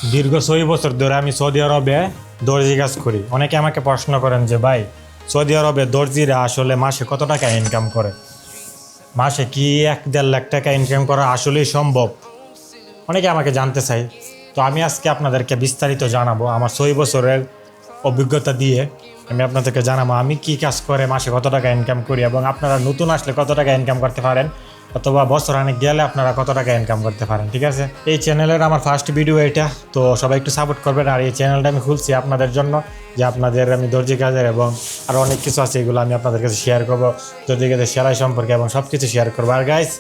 দীর্ঘ 6 বছর ধরে আমি সৌদি আরবে দর্জি কাজ করি। অনেকে আমাকে প্রশ্ন করেন যে ভাই, সৌদি আরবে দর্জিরা আসলে মাসে কত টাকা ইনকাম করে? মাসে কি 1-1.5 লাখ টাকা ইনকাম করা আসলেই সম্ভব? অনেকে আমাকে জানতে চাই। তো আমি আজকে আপনাদেরকে বিস্তারিত জানাবো আমার 6 বছরের অভিজ্ঞতা দিয়ে। আমি আপনাদেরকে জানাবো আমি কি কাজ করে মাসে কত টাকা ইনকাম করি, এবং আপনারা নতুন আসলে কত টাকা ইনকাম করতে পারেন, অথবা বছর অনেক গেলে আপনারা কত টাকা ইনকাম করতে পারেন। ঠিক আছে, এই চ্যানেলের আমার ফার্স্ট ভিডিও এটা, তো সবাই একটু সাপোর্ট করবেন। আর এই চ্যানেলটা আমি খুলছি আপনাদের জন্য, যে আপনাদের আমি দর্জি কাজের এবং আরও অনেক কিছু আছে, এগুলো আমি আপনাদের কাছে শেয়ার করবো, দর্জি কাজের সেলাই সম্পর্কে এবং সব কিছু শেয়ার করবো। আর গাইস,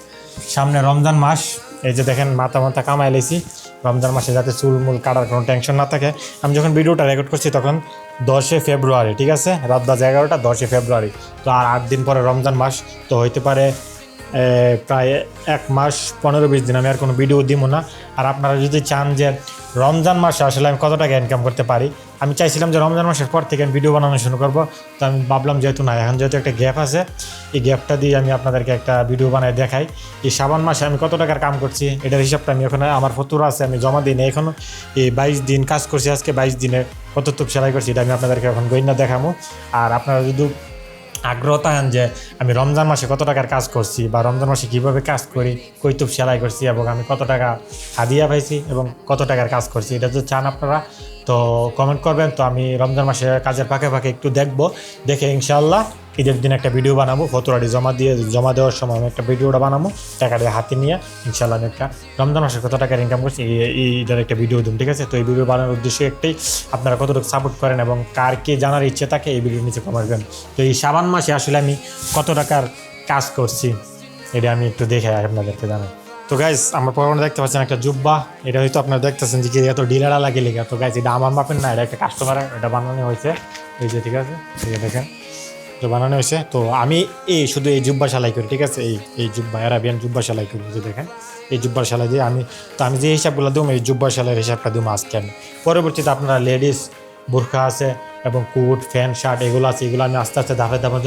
সামনে রমজান মাস, এই যে দেখেন মাথা মাথা কামাই লেছি। রমজান মাসে যাতে চুলমুল কাটার কোনো টেনশন না থাকে। আমি যখন ভিডিওটা রেকর্ড করছি তখন 10 ফেব্রুয়ারি, ঠিক আছে, রাত বাজে 11টা, 10 ফেব্রুয়ারি। তো আর 8 দিন পরে রমজান মাস, তো হইতে পারে প্রায় 1 মাস 15-20 দিন আমি আর কোনো ভিডিও দিব না। আর আপনারা যদি চান যে রমজান মাসে আসলে আমি কত টাকা ইনকাম করতে পারি, আমি চাইছিলাম যে রমজান মাসের পর থেকে আমি ভিডিও বানানো শুরু করবো। তো আমি ভাবলাম যেহেতু না, এখন যেহেতু একটা গ্যাপ আছে, এই গ্যাপটা দিয়ে আমি আপনাদেরকে একটা ভিডিও বানায় দেখাই এই শাবান মাসে আমি কত টাকার কাম করছি। এটার হিসাবটা আমি ওখানে আমার ফতুরা আছে, আমি জমা দিই না এখনও। এই 22 দিন কাজ করছি, আজকে 22 দিনে কত টুক সেলাই করছি এটা আমি আপনাদেরকে এখন গইনা দেখাবো। আর আপনারা যদি আগ্রহ থাকেন যে আমি রমজান মাসে কত টাকার কাজ করছি, বা রমজান মাসে কীভাবে কাজ করি, কইতুব সেলাই করছি, এবং আমি কত টাকা হাদিয়া পাইছি এবং কত টাকার কাজ করছি, এটা যদি চান আপনারা তো কমেন্ট করবেন। তো আমি রমজান মাসে কাজের ফাঁকে ফাঁকে একটু দেখবো, দেখে ইনশাআল্লাহ ঈদের দিন একটা ভিডিও বানাবো। ফতুরাটি জমা দেওয়ার সময় আমি একটা ভিডিওটা বানাবো, টাকা দিয়ে হাতে নিয়ে ইনশাআল্লাহ আমি একটা রমজান মাসে কত টাকার ইনকাম করছি এইটার একটা ভিডিও দিন। ঠিক আছে, তো এই ভিডিও বানানোর উদ্দেশ্য একটাই, আপনারা কতটুকু সাপোর্ট করেন এবং কার কে জানার ইচ্ছে থাকে এই ভিডিওর নিচে কমেন্ট করেন। তো এই শাবান মাসে আসলে আমি কত টাকার কাজ করছি এটা আমি একটু দেখে আপনাদেরকে জানাই। তো গাইজ, আমার পরনে দেখতে পাচ্ছেন একটা জুব্বা, এটা হয়তো আপনারা দেখতেছেন যে কি এত ডিলারা লাগে লেগে। তো গাইজ, এটা আমার মাপের না, এটা একটা কাস্টমারের, এটা বানানো হয়েছে এই যে, ঠিক আছে, ঠিক আছে, দেখেন তো বানানো হয়েছে। তো আমি শুধু এই জুব্বা সেলাই করি, ঠিক আছে, এই জুব্বা অ্যারাবিয়ান জুব্বা সেলাই করি, যে দেখেন এই জুব্বার সেলাই দিয়ে আমি যে হিসাবগুলো দেবো এই জুব্বার সেলাইয়ের হিসাবটা দেবো আজকে আমি। পরবর্তীতে আপনারা লেডিস বোরখা আছে এবং কোট প্যান্ট শার্ট এগুলো আছে, এগুলো আমি আস্তে আস্তে ধাপে ধাপে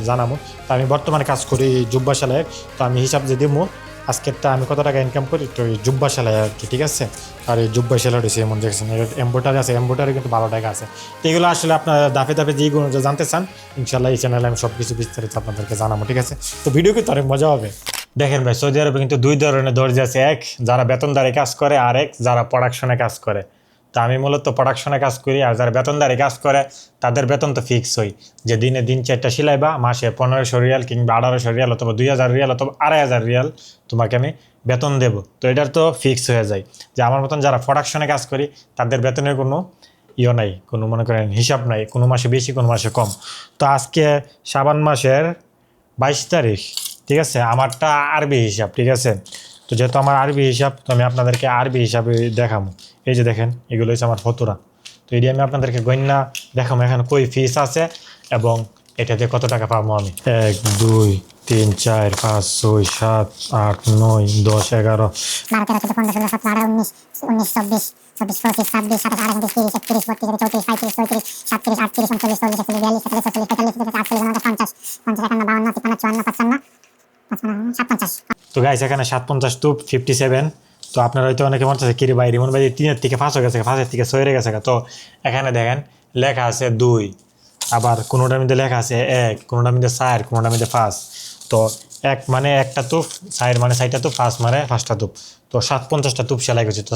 জানাবো। তো আমি বর্তমানে কাজ করি জুব্বা সেলাইয়ের, তো আমি হিসাব যে দেবো আজকেরটা আমি কত টাকা ইনকাম করি, তো এই জুব্বা সেলাই আর কি, ঠিক আছে। আর এই জুব্বা সেলাই হয়েছে এমন দেখছেন, এম্বোটারি আছে, এম্বোটারি কিন্তু 12 টাকা আছে। তো এগুলো আসলে আপনারা ধাপে ধাপে যেগুলো জানতে চান ইনশাল্লাহ এই চ্যানেলে আমি সব কিছু বিস্তারিত আপনাদেরকে জানাবো, ঠিক আছে। তো ভিডিও কিন্তু অনেক মজা হবে। দেখেন ভাই, সৌদি আরবে কিন্তু 2 ধরনের দর্জি আছে, এক যারা বেতনদারি কাজ করে, আর এক যারা প্রোডাকশনে কাজ করে। তা আমি মূলত প্রোডাকশনে কাজ করি, আর যারা বেতনদারি কাজ করে তাদের বেতন তো ফিক্স হই, যে দিনে দিন 4টা সিলাইবা, মাসে 1500 রিয়াল কিংবা 1800 রিয়াল অথবা 2000 রিয়াল অথবা 2500 রিয়াল তোমাকে আমি বেতন দেব। তো এটার তো ফিক্স হয়ে যায়। যে আমার মতন যারা প্রোডাকশনে কাজ করি তাদের বেতনের কোনো নাই, কোনো মনে করেন হিসাব নাই, কোনো মাসে বেশি কোনো মাসে কম। তো আজকে শাবান মাসের 22 তারিখ, ঠিক আছে, আমারটা আরবি হিসাব, ঠিক আছে। তো যেহেতু আমার আরবি হিসাব, তো আমি আপনাদেরকে আরবি হিসাবে দেখাবো। এই যে দেখেন, এগুলো হচ্ছে আমার ফতুরা। তো এটি আমি আপনাদেরকে গণ্যা দেখাবো এখানে কই ফিস আছে এবং এটাতে কত টাকা পাবো আমি। 1 2 3 4 5 6 7 8 9 10 11 12 13 14 15 16 17 18 19 19 20 24 25 26 27 28 29 30 31 32 33 34 35 36 37 38 39 40 41 42 43 44 45 46 47 48 50 51 52 53 54 55 তো গাইস, এখানে 57 টু 57। তো আপনারা হয়তো অনেকে মনে হচ্ছে কিরে ভাই, রিমন ভাই 3 থেকে 5 হয়ে গেছে, 5 থেকে 6 হয়ে গেছে। তো এখানে দেখেন লেখা আছে 2, আবার কোনোটার মধ্যে লেখা আছে 1, কোনোটার মধ্যে 4, কোনোটার মধ্যে 5। তো 1 মানে একটা তুপ, 4 মানে 4টা তুপ, 5 মানে 5টা তুপ। তো 57টা তুপ সেলাই করছি। তো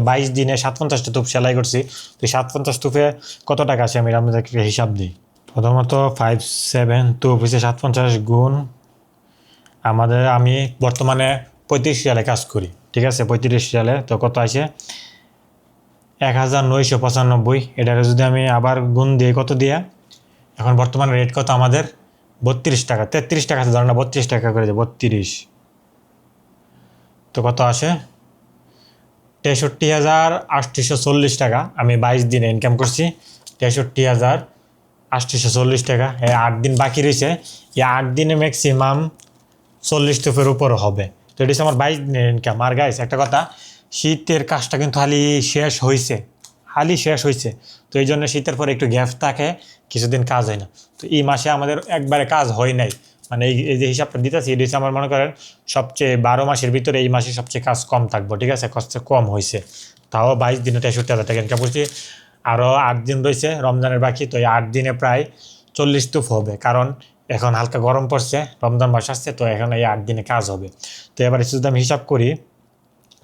22 দিনে 57টা তুপ সেলাই করছি। তো 57 তুপে কত টাকা আছে আমি আপনাদেরকে হিসাব দিই। প্রথমত 57 তুপ হচ্ছে 57 গুণ আমি বর্তমানে 35 রিয়ালে কাজ করি, ঠিক আছে, 35 রিয়ালে। তো কত আসে 1995। এটাকে যদি আমি আবার গুণ দিই কত দিয়ে, এখন বর্তমানে রেট কত আমাদের 32 টাকা, 33 টাকা আছে, ধরেন না 32 টাকা করে যে 32। তো কত আসে 63,840 টাকা আমি 22 দিনে ইনকাম করছি। 63,840 টাকা। 8 দিন বাকি রয়েছে, এই 8 দিনে ম্যাক্সিমাম 40 তুপের উপর হবে। তো এটা হচ্ছে আমার 22 দিনের ইনকাম। আর গাইস, একটা কথা, শীতের কাজটা কিন্তু হালি শেষ হয়েছে। তো এই জন্য শীতের পরে একটু গ্যাপ থাকে, কিছুদিন কাজ হয় না। তো এই মাসে আমাদের একবারে কাজ হয় নাই, মানে এই যে হিসাবটা দিতেছি এটা হচ্ছে আমার মনে করেন সবচেয়ে 12 মাসের ভিতরে এই মাসে সবচেয়ে কাজ কম থাকবো, ঠিক আছে, কষ্ট কম হয়েছে। তাও 22 দিনে 63,000 টাকা ইনকাম করছি। আরও 8 দিন রয়েছে রমজানের বাকি, তো এই 8 দিনে প্রায় 40 স্তূপ হবে, কারণ এখন হালকা গরম পড়ছে, রমজান মাস আসছে, তো এখন এই 8 দিনে কাজ হবে। তো এবার যদি আমি হিসাব করি,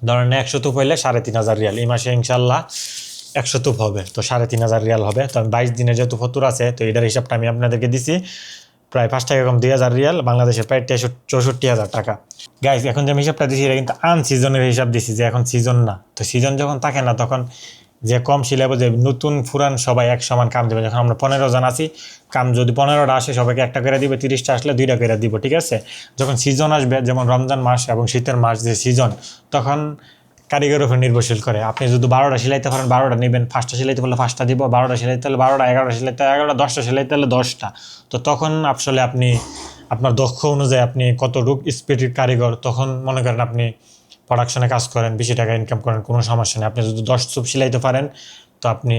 ধরেন 100 তুপ হইলে 3,500 রিয়াল, এই মাসে ইনশাল্লাহ 100 তুপ হবে, তো 3,500 রিয়াল হবে। তো আমি 22 দিনে যেহেতু ফতুর আছে, তো এটার হিসাবটা আমি আপনাদেরকে দিছি, প্রায় 5 টাকা কম 2,000 রিয়াল, বাংলাদেশের প্রায় 64,000 টাকা। গাইজ এখন যে আমি হিসাবটা দিছি এটা কিন্তু আনসিজনের হিসাব দিছি, যে এখন সিজন না। তো সিজন যখন থাকে না তখন যে কম সিলেবস, যে নতুন ফুরান সবাই এক সমান কাম দেবে। যখন আমরা 15 জন আছি, কাম যদি 15টা আসে সবাইকে একটা করে দিবে, 30টা আসলে 2টা করে দিব, ঠিক আছে। যখন সিজন আসবে, যেমন রমজান মাস এবং শীতের মাস যে সিজন, তখন কারিগরের উপর নির্ভরশীল করে। আপনি যদি 12টা সেলাইতে পারেন 12টা নেবেন, 5টা সেলাইতে পারলে 5টা দিব, 12টা সেলাইতে হলে 12টা, 11টা সেলাইতে 11টা, 10টা সেলাইতে হলে 10টা। তো তখন আসলে আপনি আপনার দক্ষ অনুযায়ী আপনি কতটুক স্পিডের কারিগর, তখন মনে করেন আপনি প্রোডাকশনে কাজ করেন, বেশি টাকা ইনকাম করেন, কোনো সমস্যা নেই। আপনি যদি 10 স্তূপ সেলাইতে পারেন, তো আপনি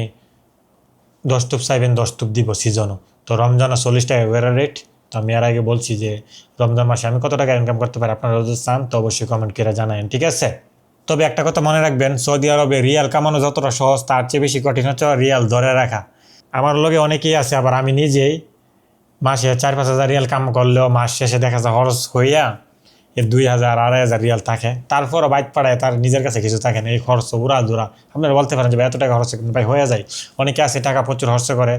10 স্তূপ চাইবেন, 10 স্তূপ দিব সিজনও। তো রমজানে 40 টাকা করে রেট। তো আমি এর আগে বলছি যে রমজান মাসে আমি কত টাকা ইনকাম করতে পারি, আপনারা যদি চান তো অবশ্যই কমেন্ট করে জানাবেন, ঠিক আছে। তবে একটা কথা মনে রাখবেন, সৌদি আরবে রিয়াল কামানো যতটা সহজ, তার চেয়ে বেশি কঠিন হচ্ছে রিয়াল ধরে রাখা। আমার লগে অনেকেই আছে, আবার আমি নিজেই মাসে 4-5 হাজার রিয়াল কাম করলেও মাস শেষে দেখা যায় খরচ হইয়া এর 2,000 2,500 রিয়াল থাকে, তারপরও বাইক পাড়ায় তার নিজের কাছে কিছু থাকে না, এই খরচ উড়া দুরা। আপনারা বলতে পারেন যে ভাই এত টাকা খরচ কিন্তু ভাই হয়ে যায়। অনেকে আছে টাকা প্রচুর খরচ করে,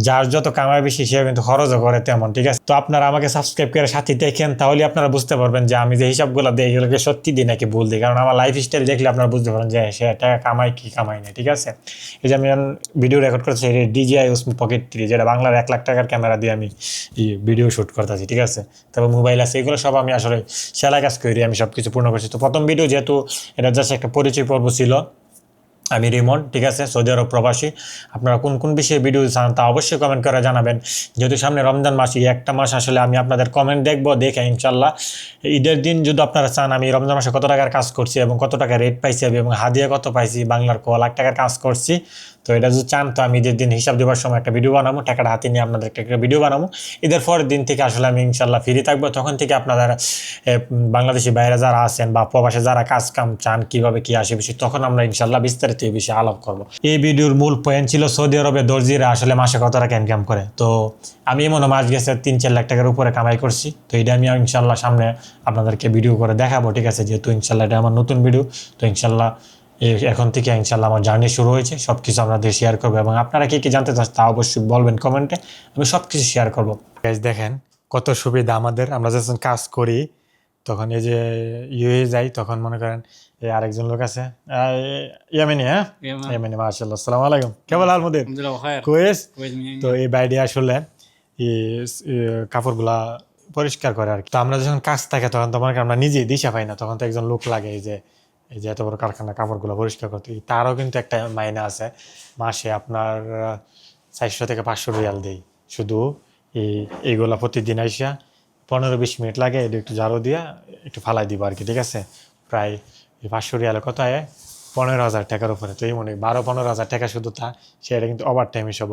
যার যত কামায় বেশি সে কিন্তু খরচও করে তেমন, ঠিক আছে। তো আপনারা আমাকে সাবস্ক্রাইব করে সাথে দেখেন, তাহলে আপনারা বুঝতে পারবেন যে আমি যে হিসাবগুলো দিই এগুলোকে সত্যি দিই নাকি ভুল দিই, কারণ আমার লাইফ স্টাইল দেখলে আপনারা বুঝতে পারেন যে সে টাকা কামায় কি কামায় না, ঠিক আছে। এই যে আমি ভিডিও রেকর্ড করতেছি, DJI Osmo Pocket 3, যেটা বাংলার 1 লাখ টাকার ক্যামেরা দিয়ে আমি ভিডিও শ্যুট করতেছি, ঠিক আছে। তারপর মোবাইল আছে, এগুলো সব আমি আসলে সেলাই কাজ করি, আমি সব কিছু পূর্ণ করছি। তো প্রথম ভিডিও যেহেতু এটা জাস্ট একটা পরিচয় পর্ব ছিল, আমি রিমন, ঠিক আছে, সৌদি আরব প্রবাসী। আপনারা কোন কোন বিষয়ে ভিডিও চান তা অবশ্যই কমেন্ট করে জানাবেন। যেহেতু সামনে রমজান মাস, এই একটা মাস আসলে আমি আপনাদের কমেন্ট দেখবো, দেখে ইনশাল্লাহ ঈদের দিন যদি আপনারা চান আমি রমজান মাসে কত টাকার কাজ করছি এবং কত টাকা রেট পাইছি এবং হাদিয়া কত পাইছি, বাংলার ক লাখ টাকার কাজ করছি, তো এটা যদি চান তো আমি ঈদের দিন হিসাব দেওয়ার সময় একটা ভিডিও বানাবো, টাকাটা হাতে নিয়ে আপনাদের একটা ভিডিও বানাবো। ঈদের পরের দিন থেকে আসলে আমি ইনশাল্লাহ ফ্রি থাকবো, তখন থেকে আপনারা বাংলাদেশি বাইরে যারা আছেন বা প্রবাসে যারা কাজ কাম চান কীভাবে কী আসে বিষয়, তখন আমরা ইনশাল্লাহ বিস্তারিত এই বিষয়ে আলাপ করবো। এই ভিডিওর মূল পয়েন্ট ছিল সৌদি আরবে দর্জিরা আসলে মাসে কত টাকা ইনকাম করে। তো আমি মনে মাস গেছে 3-4 লাখ টাকার উপরে কামাই করছি, তো এটা আমি ইনশাল্লাহ সামনে আপনাদেরকে ভিডিও করে দেখাবো, ঠিক আছে। যেহেতু ইনশাল্লাহ এটা আমার নতুন ভিডিও, তো ইনশাল্লাহ এখন থেকে ইনশাল্লাহ আমার জার্নি শুরু হয়েছে, সব কিছু আপনাদের শেয়ার করবো এবং আপনারা কি কি জানতে চান তা অবশ্যই বলবেন কমেন্টে, আমি সব কিছু শেয়ার করবো। দেখেন কত সুবিধা আমাদের, আমরা যখন কাজ করি তখন এই যে যাই, তখন মনে করেন এই আরেকজন লোক আছে ইয়ামেনি, হ্যাঁ ইয়ামেনি, মাশাআল্লাহ, আসসালামু আলাইকুম, কেবল আলমুদ্দিন কোয়েস। তো এই বাইরে আসলে কাপড়গুলা পরিষ্কার করে আর কি। তো আমরা যখন কাজ থাকে তখন তো মনে করেন আমরা নিজেই দিশা পাই না, তখন তো একজন লোক লাগে এই যে এত বড় কারখানা কাপড়গুলো পরিষ্কার করতে, তারও কিন্তু একটা মাইনে আছে, মাসে আপনার 400 থেকে 500 রিয়াল দেই শুধু এইগুলা প্রতিদিন আইসা 15-20 মিনিট লাগে, এটা একটু ঝাড়ু দিয়া একটু ফালাই দিব আর কি, ঠিক আছে। প্রায় 500 রিয়ালে কত হয় 15,000 টাকার উপরে, তো এই মনে 12-15 হাজার টাকা শুধু তা, সেটা কিন্তু ওভার টাইম হিসাব